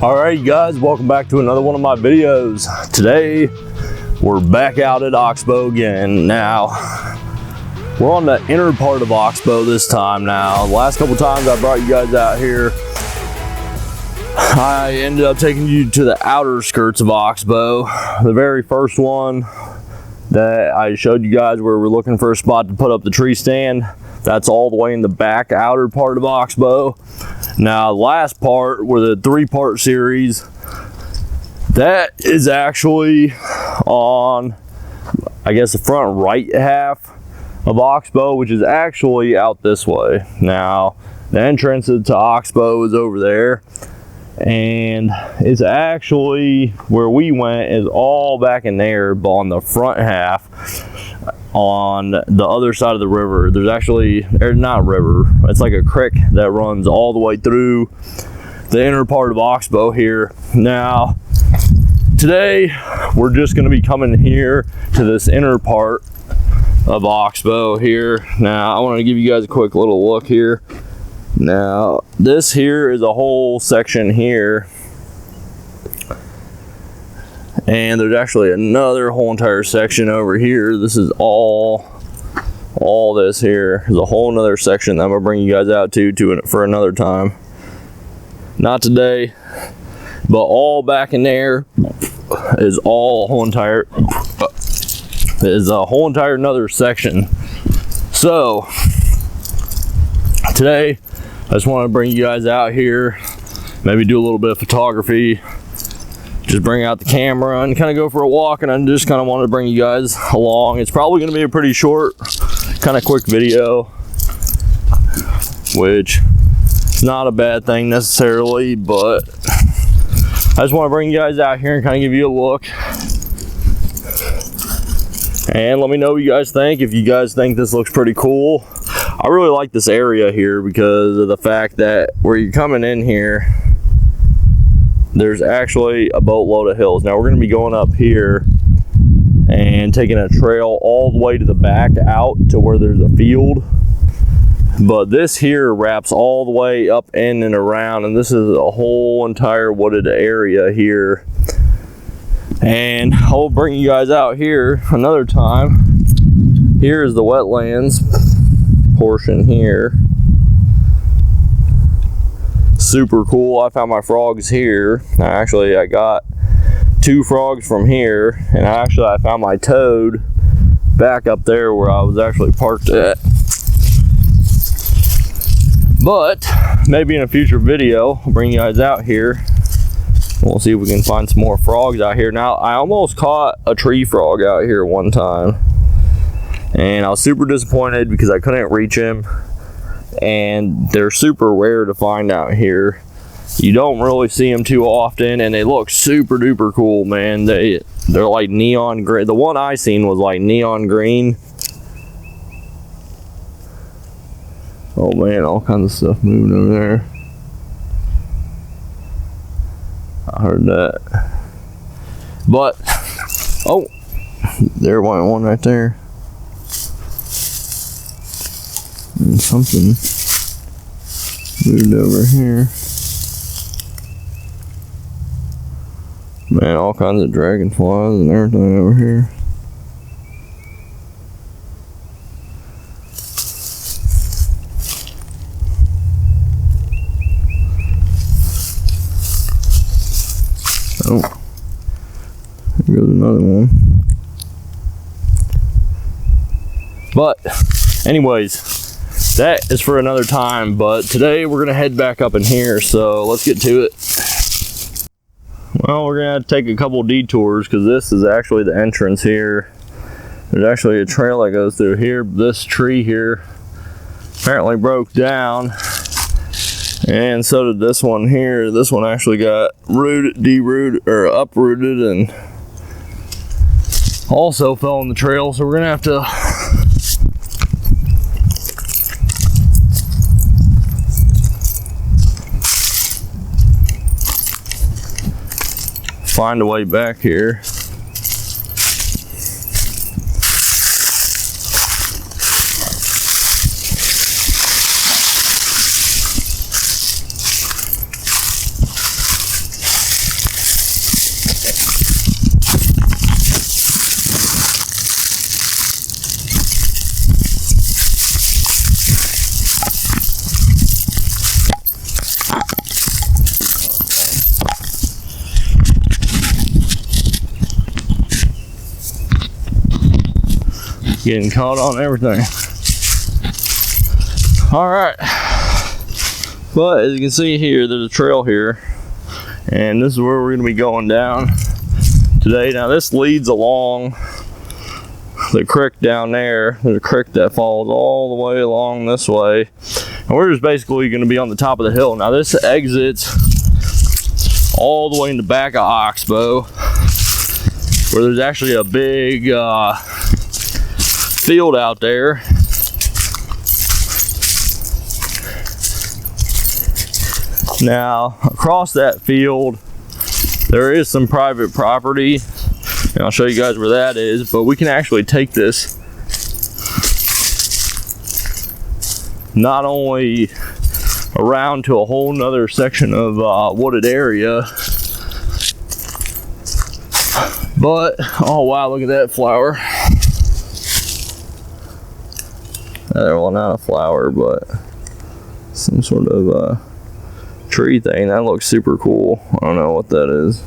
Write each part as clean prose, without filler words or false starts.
Alright guys, welcome back to another one of my videos. Today we're back out at Oxbow again. Now we're on the inner part of Oxbow this time. Now the last couple times I brought you guys out here, I ended up taking you to the outer skirts of Oxbow. The very first one that I showed you guys where we're looking for a spot to put up the tree stand, that's all the way in the back outer part of Oxbow. Now the last part, where the 3-part series, that is actually on, I guess, the front right half of Oxbow, which is actually out this way. Now the entrance to Oxbow is over there, and it's actually where we went is all back in there, but on the front half on the other side of the river. There's actually, or not river, it's like a creek that runs all the way through the inner part of Oxbow here. Now today we're just going to be coming here to this inner part of Oxbow here. Now I want to give you guys a quick little look here. Now this here is a whole section here, and there's actually another whole entire section over here. This is all this here is a whole nother section that I'm gonna bring you guys out to for another time. Not today, but all back in there is all a whole entire another section. So today I just want to bring you guys out here, maybe do a little bit of photography, just bring out the camera and kind of go for a walk, and I just kind of wanted to bring you guys along. It's probably going to be a pretty short, kind of quick video, which is not a bad thing necessarily, but I just want to bring you guys out here and kind of give you a look. And let me know what you guys think. If you guys think this looks pretty cool. I really like this area here because of the fact that where you're coming in here, there's actually a boatload of hills. Now we're going to be going up here and taking a trail all the way to the back out to where there's a field. But this here wraps all the way up in and around, and this is a whole entire wooded area here. And I'll bring you guys out here another time. Here's the wetlands portion here. Super cool. I found my frogs here. I got 2 frogs from here, and I found my toad back up there where I was actually parked at. But maybe in a future video I'll bring you guys out here. We'll see if we can find some more frogs out here. Now I almost caught a tree frog out here one time, and I was super disappointed because I couldn't reach him, and they're super rare to find out here. You don't really see them too often, and they look super duper cool, man. They're like neon green. The one I seen was like neon green. Oh man, all kinds of stuff moving over there. I heard that. But oh, there went one right there. And something moved over here. Man, all kinds of dragonflies and everything over here. Oh, there goes another one. But anyways, that is for another time. But today we're gonna head back up in here, so let's get to it. Well, we're gonna have to take a couple detours because this is actually the entrance here. There's actually a trail that goes through here. This tree here apparently broke down, and so did this one here. This one actually got uprooted, and also fell in the trail. So we're gonna have to find a way back here. Getting caught on everything. All right. But as you can see here, there's a trail here. And this is where we're going to be going down today. Now this leads along the creek down there. There's a creek that falls all the way along this way. And we're just basically going to be on the top of the hill. Now this exits all the way in the back of Oxbow, where there's actually a big field out there. Now across that field there is some private property, and I'll show you guys where that is, but we can actually take this not only around to a whole nother section of wooded area, but oh wow, look at that flower. Well, not a flower, but some sort of tree thing. That looks super cool. I don't know what that is.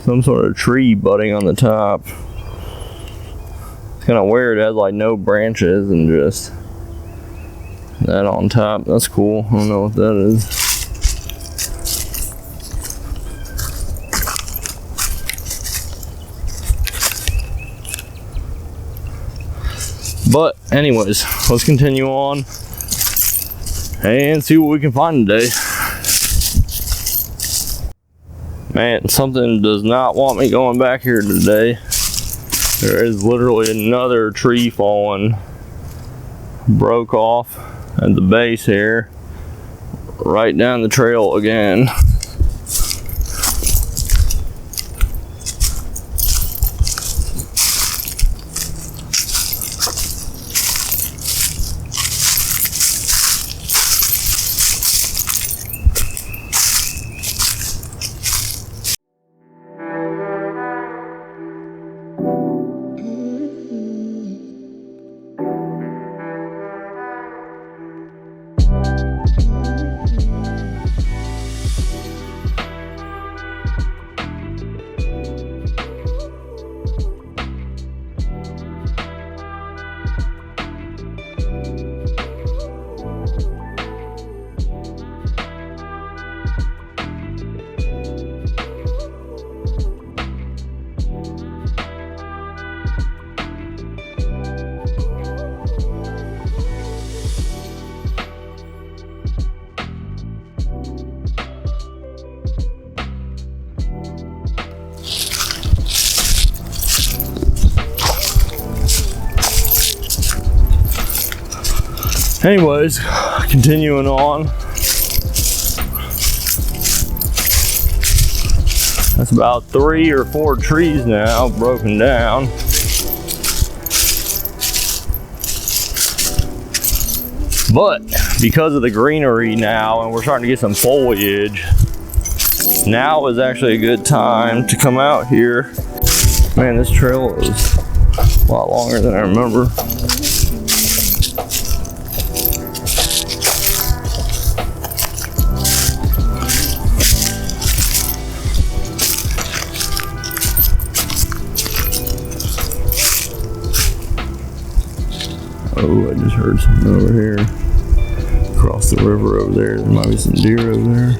Some sort of tree budding on the top. It's kind of weird. It has like no branches and just that on top. That's cool. I don't know what that is. But anyways, let's continue on and see what we can find today. Man, something does not want me going back here today. There is literally another tree falling, broke off at the base here, right down the trail again. Anyways, continuing on. That's about 3 or 4 trees now broken down. But because of the greenery now, and we're starting to get some foliage, now is actually a good time to come out here. Man, this trail is a lot longer than I remember. Oh, I just heard something over here. Across the river over there. There might be some deer over there.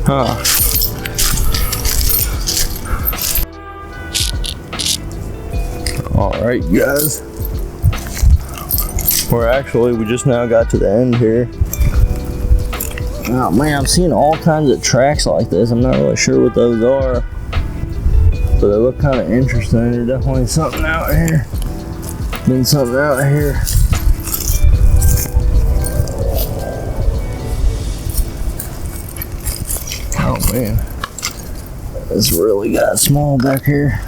Huh. Alright, guys. We just now got to the end here. Oh man, I'm seeing all kinds of tracks like this. I'm not really sure what those are, but they look kind of interesting. There's definitely something out here. Been something out here. Oh man, it's really got small back here.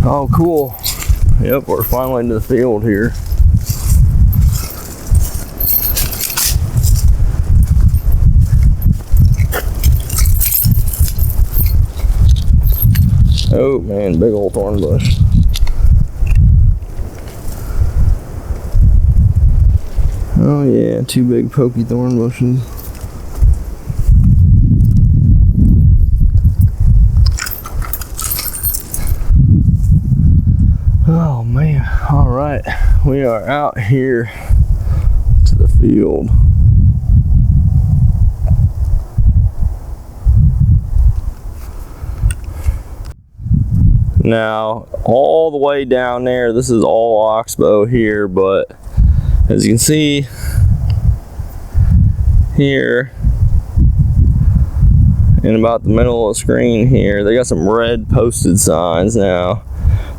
Oh cool. Yep, we're finally into the field here. Oh man, big old thorn bush. Oh yeah, 2 big pokey thorn bushes. Oh man, all right, we are out here to the field. Now, all the way down there, this is all Oxbow here, but as you can see here, in about the middle of the screen here, they got some red posted signs. Now,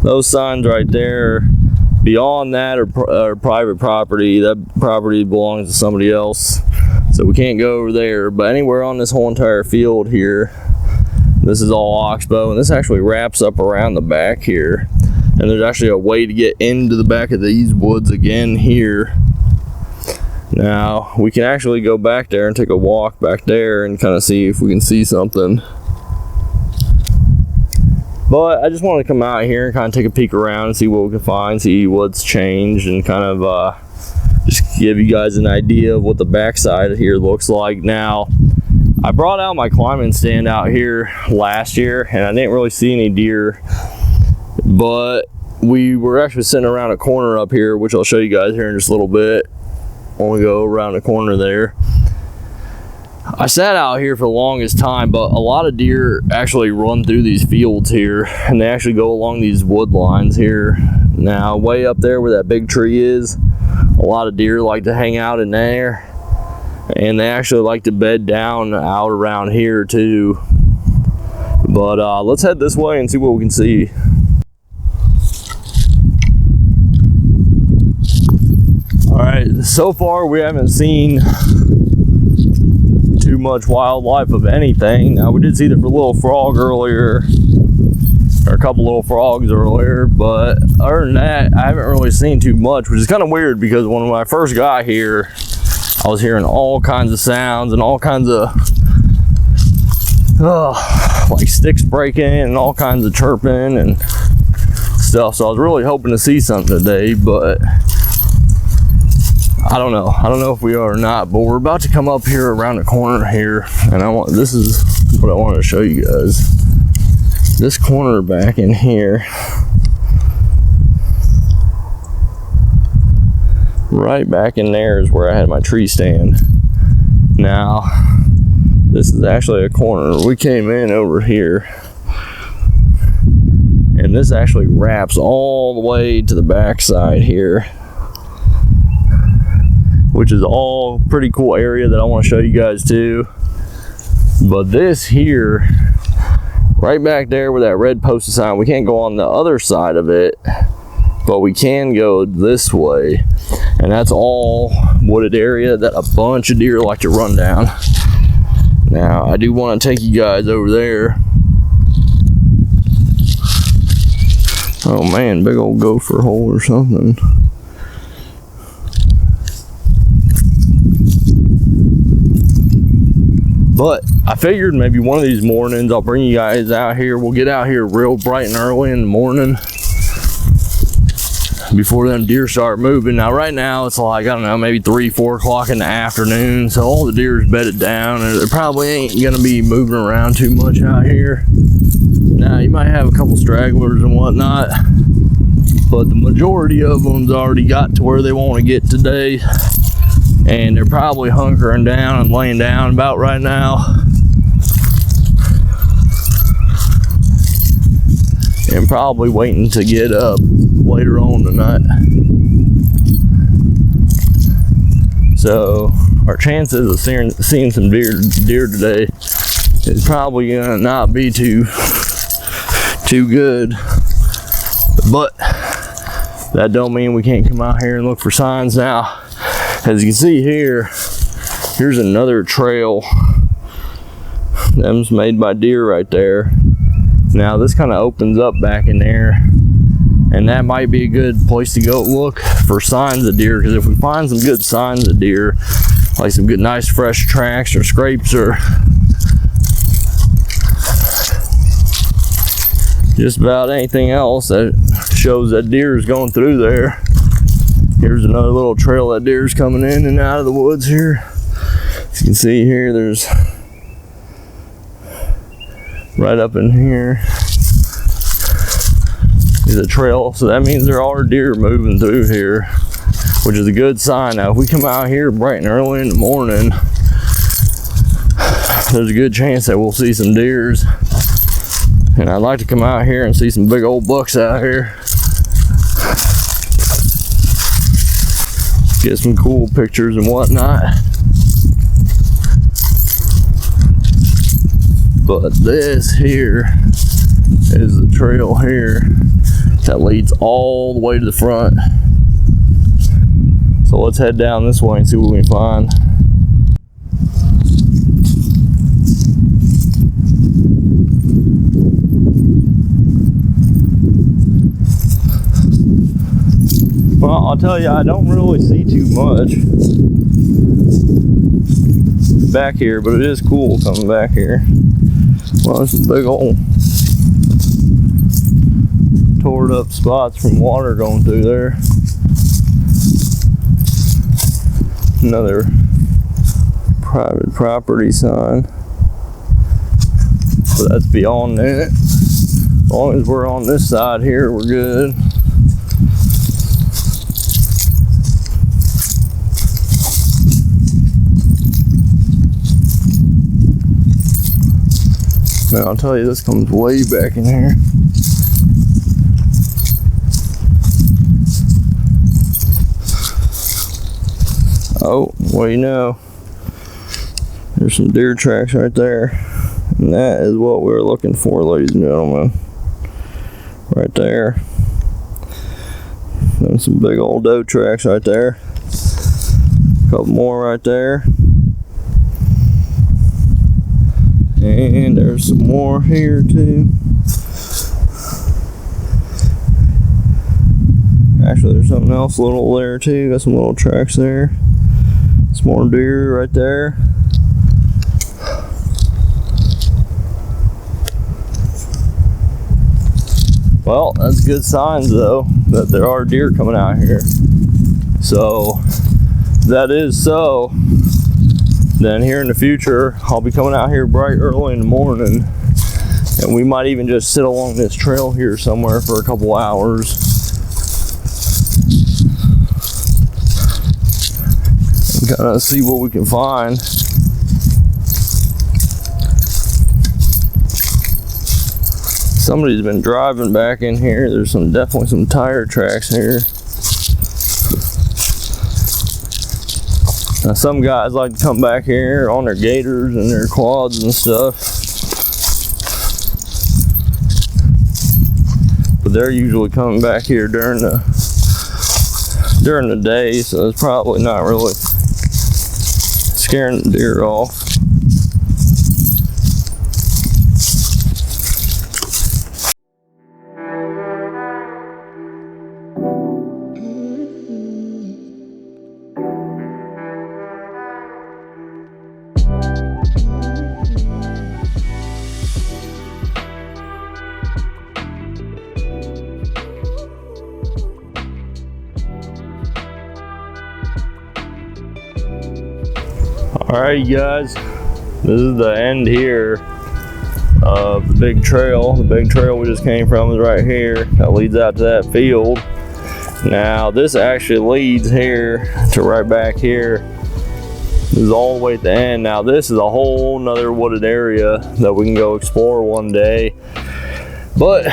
those signs right there, beyond that are private property. That property belongs to somebody else, so we can't go over there. But anywhere on this whole entire field here, this is all Oxbow, and this actually wraps up around the back here. And there's actually a way to get into the back of these woods again here. Now, we can actually go back there and take a walk back there and kind of see if we can see something. But I just wanted to come out here and kind of take a peek around and see what we can find, see what's changed, and kind of just give you guys an idea of what the backside here looks like. Now, I brought out my climbing stand out here last year, and I didn't really see any deer, but we were actually sitting around a corner up here, which I'll show you guys here in just a little bit when we go around the corner there. I sat out here for the longest time, but a lot of deer actually run through these fields here, and they actually go along these wood lines here. Now, way up there where that big tree is, a lot of deer like to hang out in there, and they actually like to bed down out around here too. But let's head this way and see what we can see. All right, so far we haven't seen too much wildlife of anything. Now, we did see the little frog earlier, or a couple little frogs earlier, but other than that, I haven't really seen too much, which is kind of weird because when I first got here, I was hearing all kinds of sounds and all kinds of like sticks breaking and all kinds of chirping and stuff. So I was really hoping to see something today, but I don't know. I don't know if we are or not, but we're about to come up here around the corner here, and this is what I wanted to show you guys. This corner back in here, right back in there is where I had my tree stand. Now, this is actually a corner. We came in over here, and this actually wraps all the way to the back side here, which is all pretty cool area that I want to show you guys too. But this here, right back there where that red posted sign, we can't go on the other side of it, but we can go this way, and that's all wooded area that a bunch of deer like to run down. Now, I do want to take you guys over there. Oh man, big old gopher hole or something. But I figured maybe one of these mornings I'll bring you guys out here. We'll get out here real bright and early in the morning before them deer start moving. Now right now it's like, I don't know, maybe 3-4 o'clock in the afternoon, so all the deer's bedded down and they probably ain't gonna be moving around too much out here. Now you might have a couple stragglers and whatnot, but the majority of them's already got to where they want to get today, and they're probably hunkering down and laying down about right now. And probably waiting to get up later on tonight. So our chances of seeing some deer today is probably gonna not be too good. But that don't mean we can't come out here and look for signs. Now, as you can see here, here's another trail. Them's made by deer right there. Now this kind of opens up back in there, and that might be a good place to go look for signs of deer, because if we find some good signs of deer, like some good nice fresh tracks or scrapes or just about anything else that shows that deer is going through there. Here's another little trail that deer's coming in and out of the woods here. As you can see here, there's right up in here is a trail, so that means there are deer moving through here, which is a good sign. Now if we come out here bright and early in the morning, there's a good chance that we'll see some deers, and I'd like to come out here and see some big old bucks out here, get some cool pictures and whatnot. But this here is the trail here that leads all the way to the front. So let's head down this way and see what we can find. Well, I'll tell you, I don't really see too much back here, but it is cool coming back here. Well, there's some big old torn up spots from water going through there. Another private property sign, but that's beyond that. As long as we're on this side here, we're good. Now I'll tell you, this comes way back in here. Oh, well, you know, there's some deer tracks right there, and that is what we were looking for, ladies and gentlemen. Right there. There's some big old doe tracks right there. A couple more right there. And there's some more here too. Actually, there's something else little there too. Got some little tracks there. Some more deer right there. Well, that's good signs though, that there are deer coming out here. So, if that is so, then here in the future, I'll be coming out here bright early in the morning, and we might even just sit along this trail here somewhere for a couple hours and kind of see what we can find. Somebody's been driving back in here. There's definitely some tire tracks here. Now some guys like to come back here on their gators and their quads and stuff, but they're usually coming back here during the day, so it's probably not really scaring the deer off. Alright, you guys, this is the end here of the big trail. The big trail we just came from is right here. That leads out to that field. Now this actually leads here to right back here. This is all the way at the end. Now this is a whole nother wooded area that we can go explore one day, but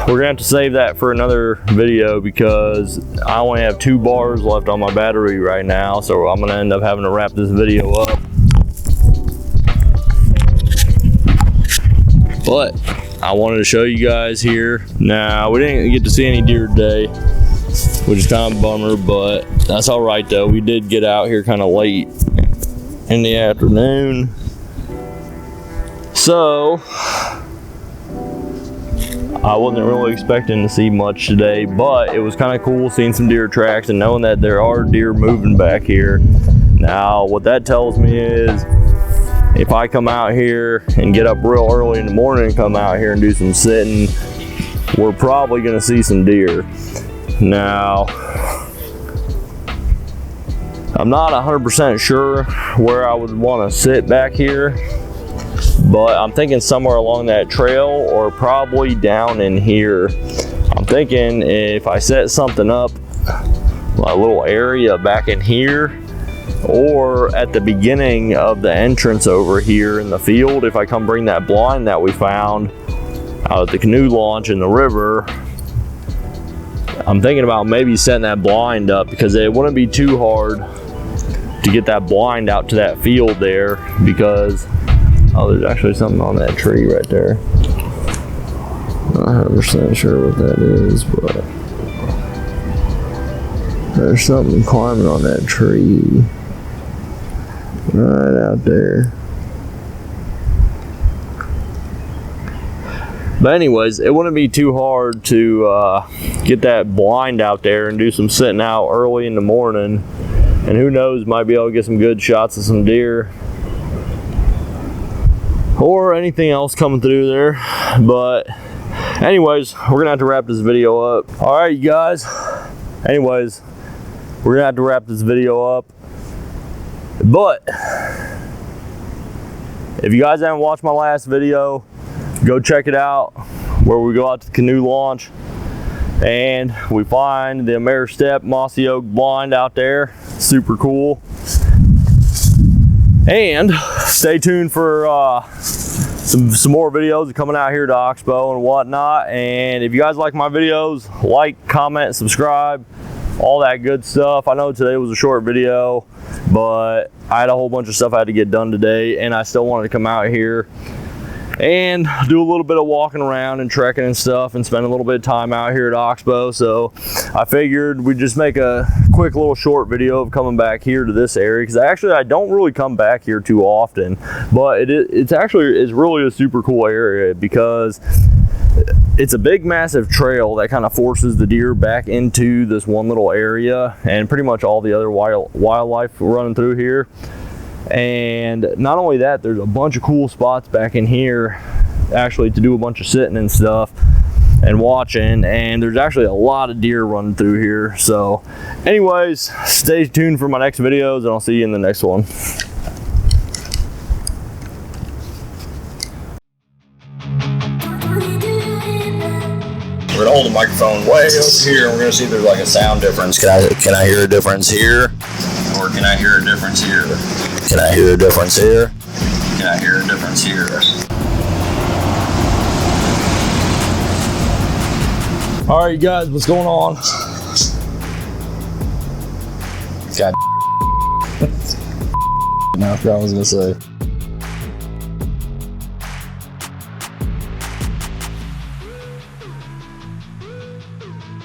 we're gonna have to save that for another video because I only have 2 bars left on my battery right now, so I'm gonna end up having to wrap this video up. But I wanted to show you guys here. Now we didn't get to see any deer today, which is kind of a bummer, but that's all right though. We did get out here kind of late in the afternoon, so I wasn't really expecting to see much today, but it was kind of cool seeing some deer tracks and knowing that there are deer moving back here. Now what that tells me is if I come out here and get up real early in the morning and come out here and do some sitting, we're probably gonna see some deer. Now, I'm not 100% sure where I would want to sit back here, but I'm thinking somewhere along that trail or probably down in here. I'm thinking if I set something up, a little area back in here, or at the beginning of the entrance over here in the field, if I come bring that blind that we found out at the canoe launch in the river, I'm thinking about maybe setting that blind up because it wouldn't be too hard to get that blind out to that field there, because oh, there's actually something on that tree right there. Not 100% sure what that is, but there's something climbing on that tree right out there. But anyways, it wouldn't be too hard to get that blind out there and do some sitting out early in the morning. And who knows, might be able to get some good shots of some deer or anything else coming through there. But anyways, we're gonna have to wrap this video up. All right, you guys. Anyways, we're gonna have to wrap this video up. But if you guys haven't watched my last video, go check it out, where we go out to the canoe launch and we find the Ameristep mossy oak blind out there. Super cool. And stay tuned for some more videos coming out here to Oxbow and whatnot. And if you guys like my videos, like, comment, subscribe, all that good stuff. I know today was a short video, but I had a whole bunch of stuff I had to get done today, and I still wanted to come out here and do a little bit of walking around and trekking and stuff and spend a little bit of time out here at Oxbow. So I figured we'd just make a quick little short video of coming back here to this area, because I don't really come back here too often, but it's really a super cool area because it's a big massive trail that kind of forces the deer back into this one little area and pretty much all the other wildlife running through here. And not only that, there's a bunch of cool spots back in here actually to do a bunch of sitting and stuff and watching, and there's actually a lot of deer running through here. So anyways, stay tuned for my next videos, and I'll see you in the next one. We're gonna hold the microphone way over here, and we're gonna see if there's like a sound difference. Can I hear a difference here? Or can I hear a difference here? Can I hear a difference here? Can I hear a difference here? All right, you guys, what's going on? God. Now I forgot what I was gonna say.